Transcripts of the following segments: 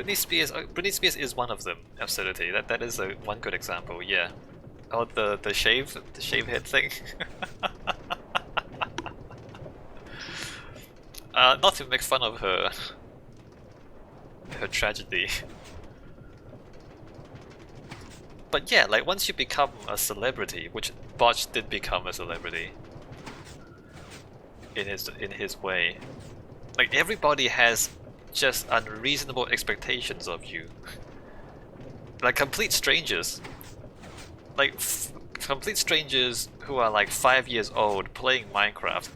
Britney Spears is one of them. Absurdity. That is one good example. Yeah. Oh, the shave head thing. Not to make fun of her tragedy. But yeah, like once you become a celebrity, which Botch did become a celebrity in his way, like everybody has just unreasonable expectations of you. Like complete strangers. Like complete strangers who are like 5 years old playing Minecraft,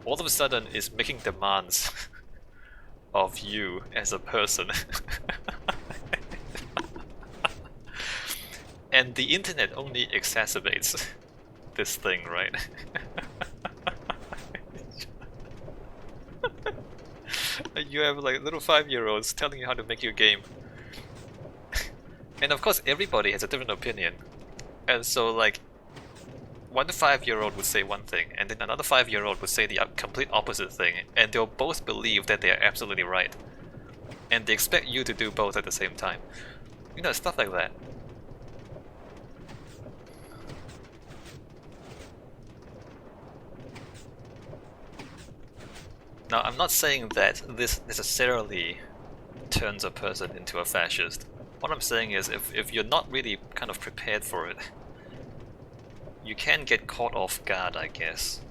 all of a sudden is making demands of you as a person. And the internet only exacerbates this thing, right? You have like little 5-year-olds telling you how to make your game. And of course everybody has a different opinion. And so like one 5-year-old would say one thing, and then another 5-year-old would say the complete opposite thing, and they'll both believe that they are absolutely right. And they expect you to do both at the same time. You know, stuff like that. Now, I'm not saying that this necessarily turns a person into a fascist. What I'm saying is, if you're not really kind of prepared for it, you can get caught off guard, I guess.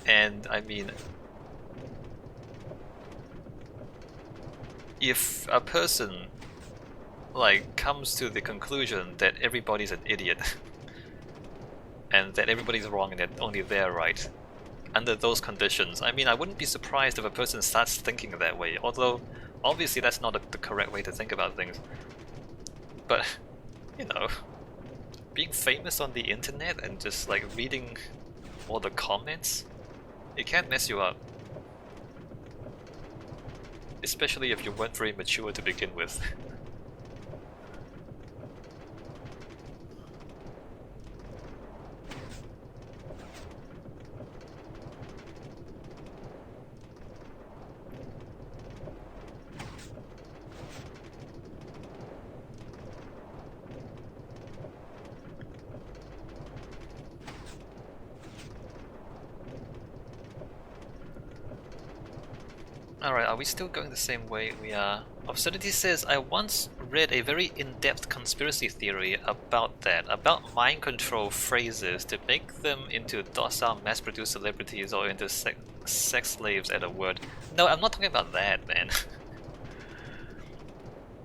And I mean, if a person like comes to the conclusion that everybody's an idiot and that everybody's wrong and that only they're right, under those conditions, I mean, I wouldn't be surprised if a person starts thinking that way, although obviously that's not the correct way to think about things. But, you know, being famous on the internet and just like reading all the comments, it can mess you up. Especially if you weren't very mature to begin with. Alright, are we still going the same way? We are. Obscenity says, I once read a very in-depth conspiracy theory about that, about mind control phrases to make them into docile mass-produced celebrities or into sex slaves at a word. No, I'm not talking about that, man.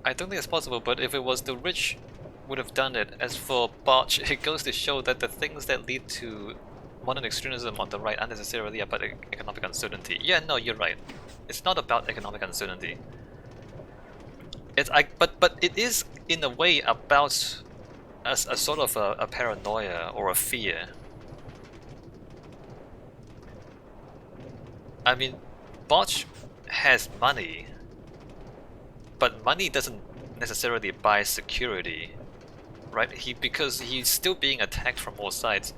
I don't think it's possible, but if it was, the rich would have done it. As for Botch, it goes to show that the things that lead to modern extremism on the right aren't necessarily about economic uncertainty. Yeah, no, you're right. It's not about economic uncertainty. But it is in a way about a sort of a paranoia or a fear. I mean, Botch has money, but money doesn't necessarily buy security, right? Because he's still being attacked from all sides.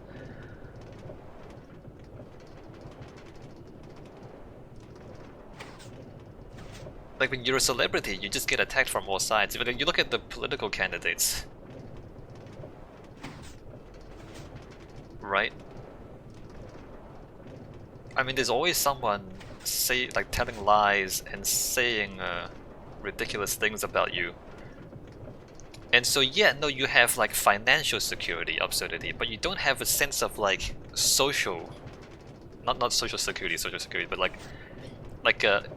Like when you're a celebrity, you just get attacked from all sides. But you look at the political candidates, right? I mean, there's always someone telling lies and saying ridiculous things about you. And so yeah, no, you have like financial security, absurdity, but you don't have a sense of like social, not social security, but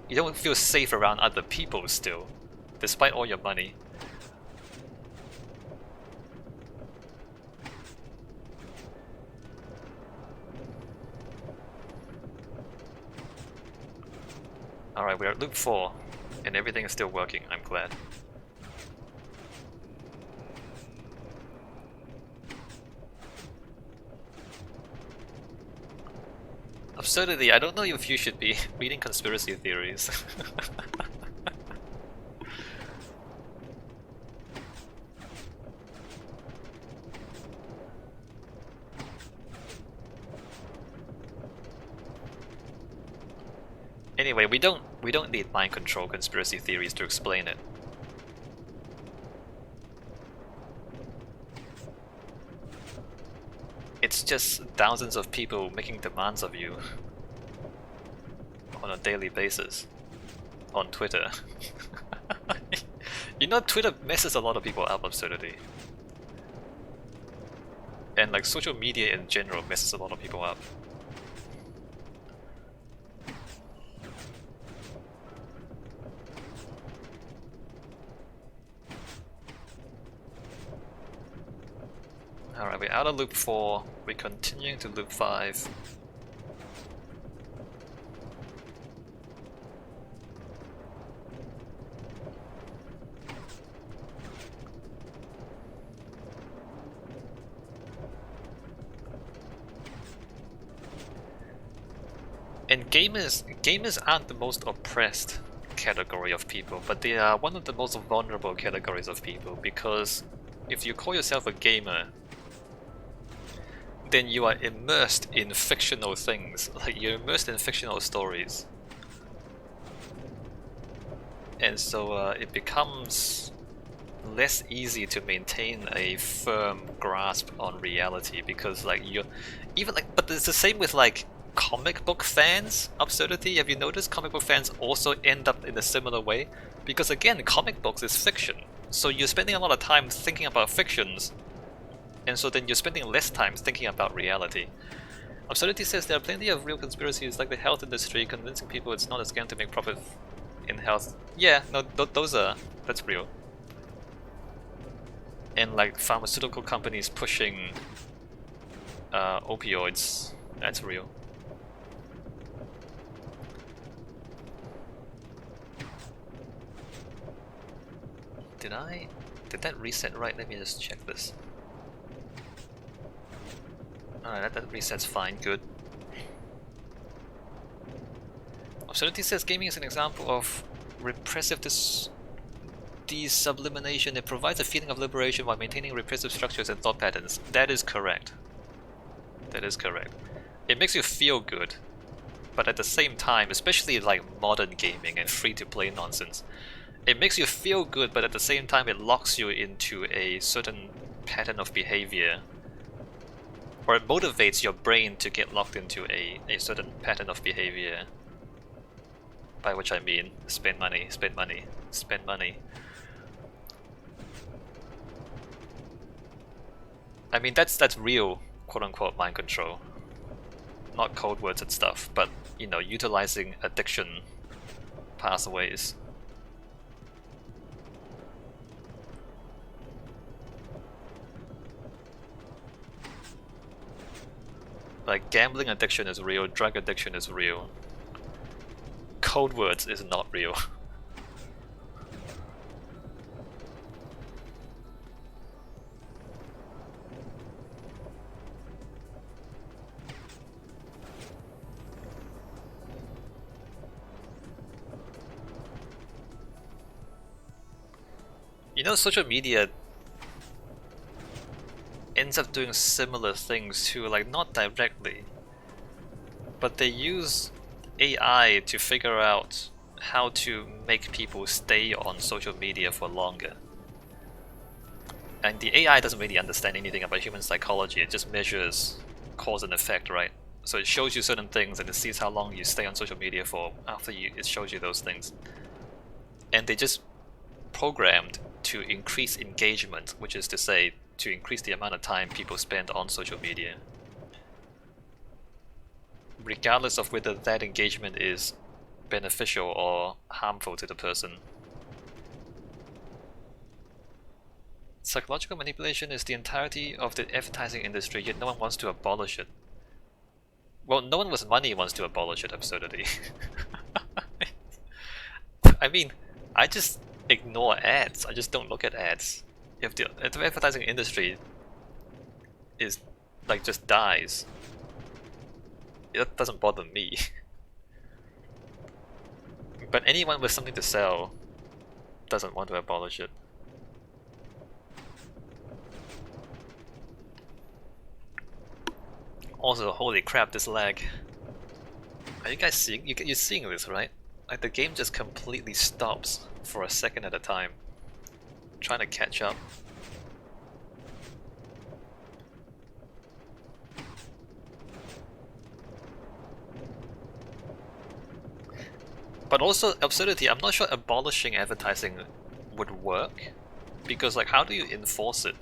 you don't feel safe around other people still, despite all your money. Alright, we're at loop 4, and everything is still working, I'm glad. Absurdity, I don't know if you should be reading conspiracy theories. Anyway, we don't need mind control conspiracy theories to explain it. It's just thousands of people making demands of you on a daily basis on Twitter. You know, Twitter messes a lot of people up, absurdity. And like social media in general messes a lot of people up. Alright, we're out of loop 4, we're continuing to loop 5. And gamers aren't the most oppressed category of people, but they are one of the most vulnerable categories of people, because if you call yourself a gamer, then you are immersed in fictional things, like you're immersed in fictional stories. And so it becomes less easy to maintain a firm grasp on reality, because like you're even like, but it's the same with like comic book fans, absurdity. Have you noticed comic book fans also end up in a similar way? Because again, comic books is fiction, so you're spending a lot of time thinking about fictions, and so then you're spending less time thinking about reality. Absurdity says there are plenty of real conspiracies, like the health industry convincing people it's not a scam to make profit in health. Yeah, no, that's real. And like pharmaceutical companies pushing opioids, that's real. Did that reset right? Let me just check this. Alright, that resets fine, good. Absurdity says gaming is an example of repressive desublimation. It provides a feeling of liberation while maintaining repressive structures and thought patterns. That is correct. That is correct. It makes you feel good, but at the same time, especially like modern gaming and free-to-play nonsense, it makes you feel good, but at the same time it locks you into a certain pattern of behavior, or it motivates your brain to get locked into a certain pattern of behavior. By which I mean, spend money, spend money, spend money. I mean, that's real, quote-unquote, mind control. Not code words and stuff, but, you know, utilizing addiction pathways. Like, gambling addiction is real, drug addiction is real. Code words is not real. You know, social media ends up doing similar things too, like not directly, but they use AI to figure out how to make people stay on social media for longer. And the AI doesn't really understand anything about human psychology, it just measures cause and effect, right? So it shows you certain things and it sees how long you stay on social media for after it shows you those things. And they just programmed to increase engagement, which is to say, to increase the amount of time people spend on social media, regardless of whether that engagement is beneficial or harmful to the person. Psychological manipulation is the entirety of the advertising industry, yet no one wants to abolish it. Well, no one with money wants to abolish it, absurdity. I mean, I just ignore ads, I just don't look at ads. If the advertising industry is like just dies, it doesn't bother me. But anyone with something to sell doesn't want to abolish it. Also, holy crap, this lag. Are you guys seeing? You're seeing this, right? Like the game just completely stops for a second at a time, trying to catch up. But also, Absurdity, I'm not sure abolishing advertising would work, because like, how do you enforce it?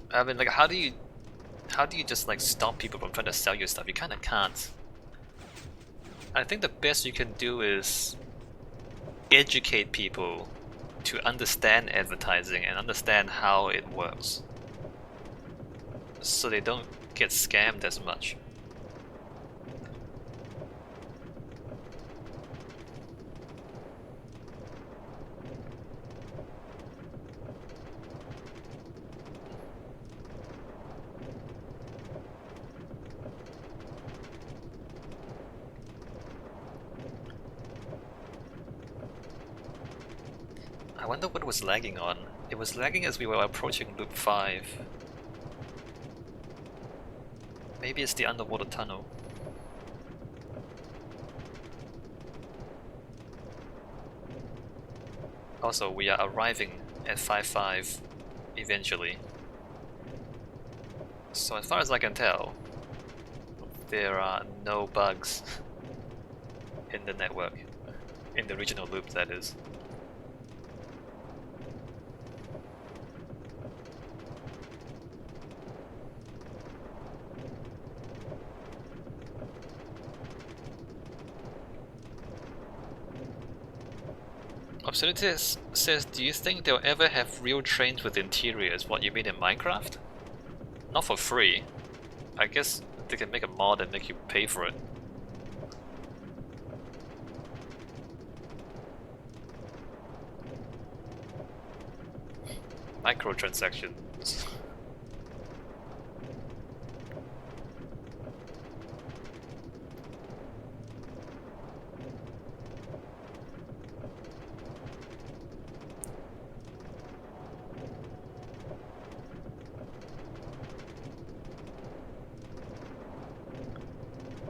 I mean, like, how do you just like stop people from trying to sell you stuff? You kind of can't. I think the best you can do is educate people to understand advertising and understand how it works, so they don't get scammed as much. I wonder what was lagging on. It was lagging as we were approaching loop 5. Maybe it's the underwater tunnel. Also, we are arriving at 5-5 eventually. So as far as I can tell, there are no bugs in the network. In the regional loop, that is. Obsidian says, do you think they'll ever have real trains with interiors? What you mean in Minecraft? Not for free. I guess they can make a mod and make you pay for it. Microtransactions.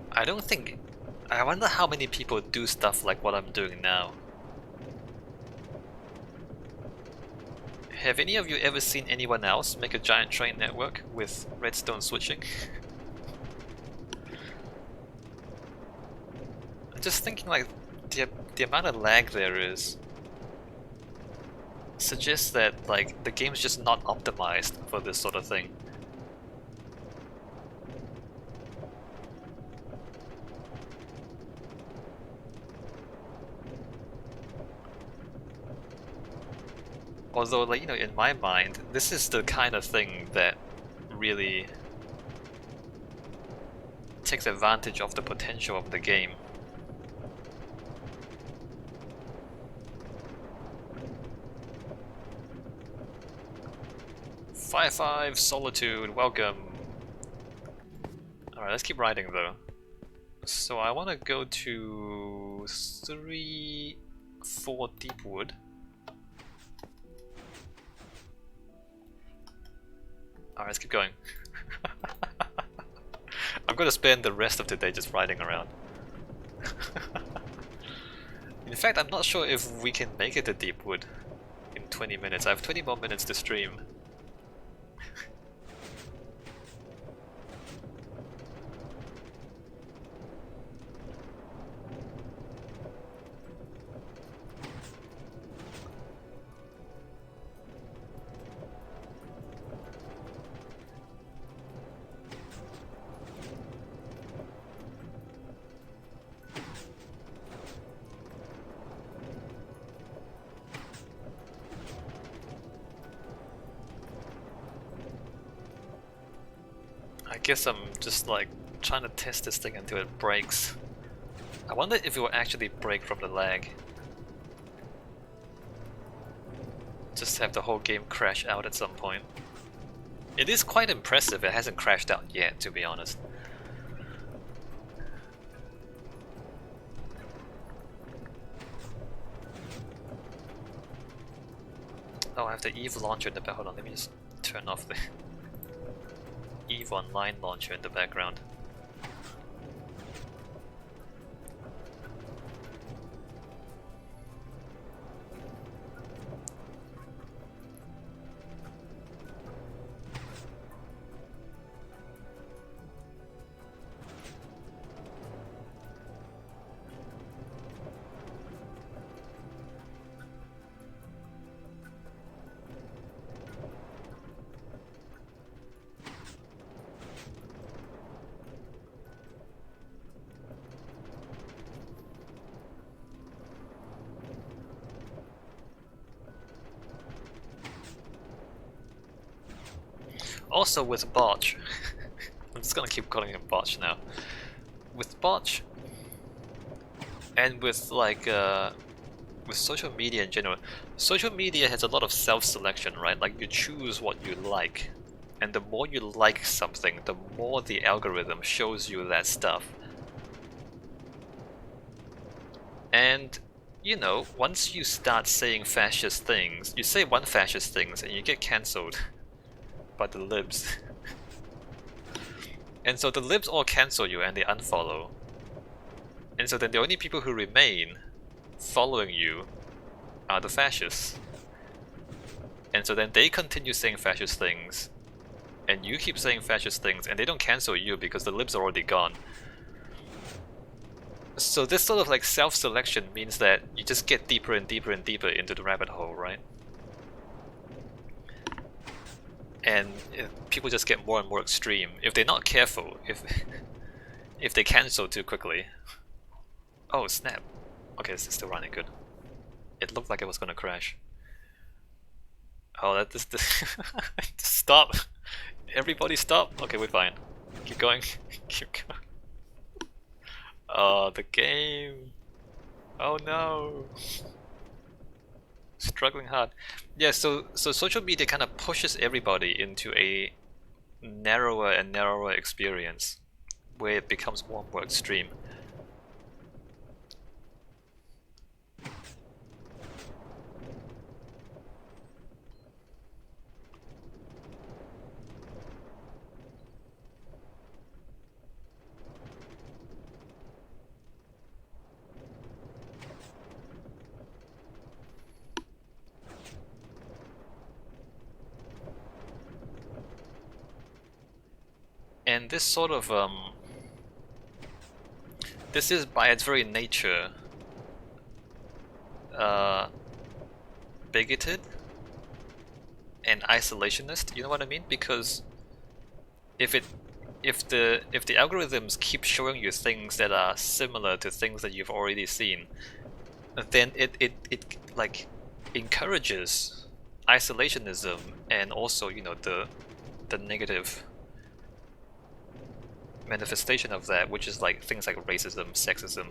I don't think... I wonder how many people do stuff like what I'm doing now. Have any of you ever seen anyone else make a giant train network with redstone switching? I'm just thinking like the amount of lag there is suggests that like the game's just not optimized for this sort of thing. Although, like, you know, in my mind, this is the kind of thing that really takes advantage of the potential of the game. Five Solitude, welcome. Alright, let's keep riding though. So I want to go to 3-4 Deepwood. Alright, let's keep going. I'm gonna spend the rest of the day just riding around. In fact, I'm not sure if we can make it to Deepwood in 20 minutes. I have 20 more minutes to stream. I guess I'm just like trying to test this thing until it breaks. I wonder if it will actually break from the lag. Just have the whole game crash out at some point. It is quite impressive it hasn't crashed out yet, to be honest. Oh, I have the EVE launcher in the back. Hold on, let me just turn off the EVE Online launcher in the background. Also with Botch, I'm just gonna keep calling him Botch now. With Botch, and with like with social media in general, social media has a lot of self-selection, right? Like you choose what you like, and the more you like something, the more the algorithm shows you that stuff. And you know, once you start saying fascist things, you say one fascist things and you get cancelled by the libs. And so the libs all cancel you and they unfollow. And so then the only people who remain following you are the fascists. And so then they continue saying fascist things, and you keep saying fascist things, and they don't cancel you because the libs are already gone. So this sort of like self-selection means that you just get deeper and deeper and deeper into the rabbit hole, right? And people just get more and more extreme if they're not careful. If they cancel too quickly. Oh snap! Okay, this is still running good. It looked like it was gonna crash. Oh, that just stop! Everybody stop! Okay, we're fine. Keep going. Keep going. Oh, the game. Oh no. Struggling hard. Yeah, so social media kind of pushes everybody into a narrower and narrower experience where it becomes more and more extreme. And this sort of this is by its very nature bigoted and isolationist, you know what I mean? Because if the algorithms keep showing you things that are similar to things that you've already seen, then it like encourages isolationism and also, you know, the negative manifestation of that, which is like things like racism, sexism,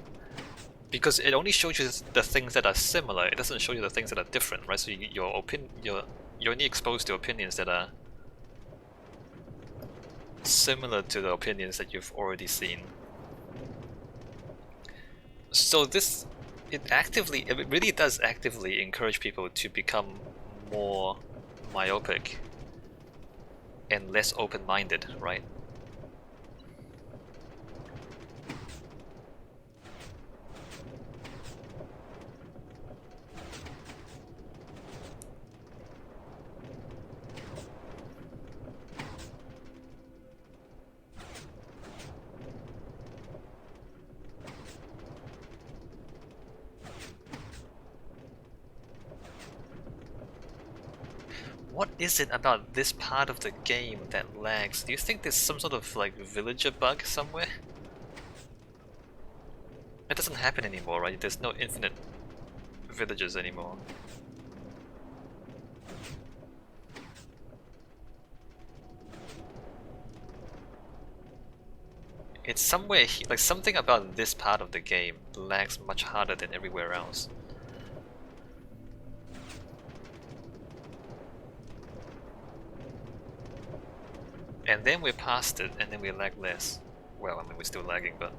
because it only shows you the things that are similar. It doesn't show you the things that are different, right? So you're only exposed to opinions that are similar to the opinions that you've already seen. So it really does actively encourage people to become more myopic and less open-minded, right? What is it about this part of the game that lags? Do you think there's some sort of like villager bug somewhere? It doesn't happen anymore, right? There's no infinite villagers anymore. It's somewhere like something about this part of the game lags much harder than everywhere else. And then we're past it, and then we lag less. Well, I mean, we're still lagging, but...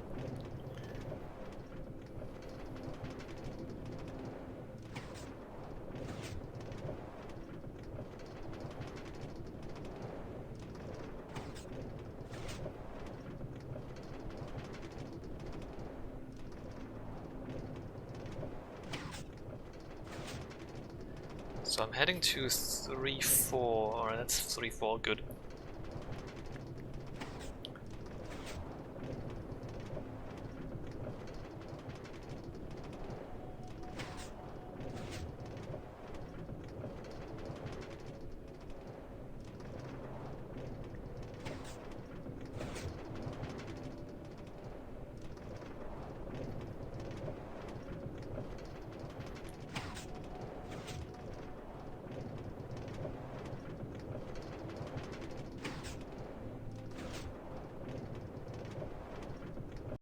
So I'm heading to 3-4. Alright, that's 3-4, good.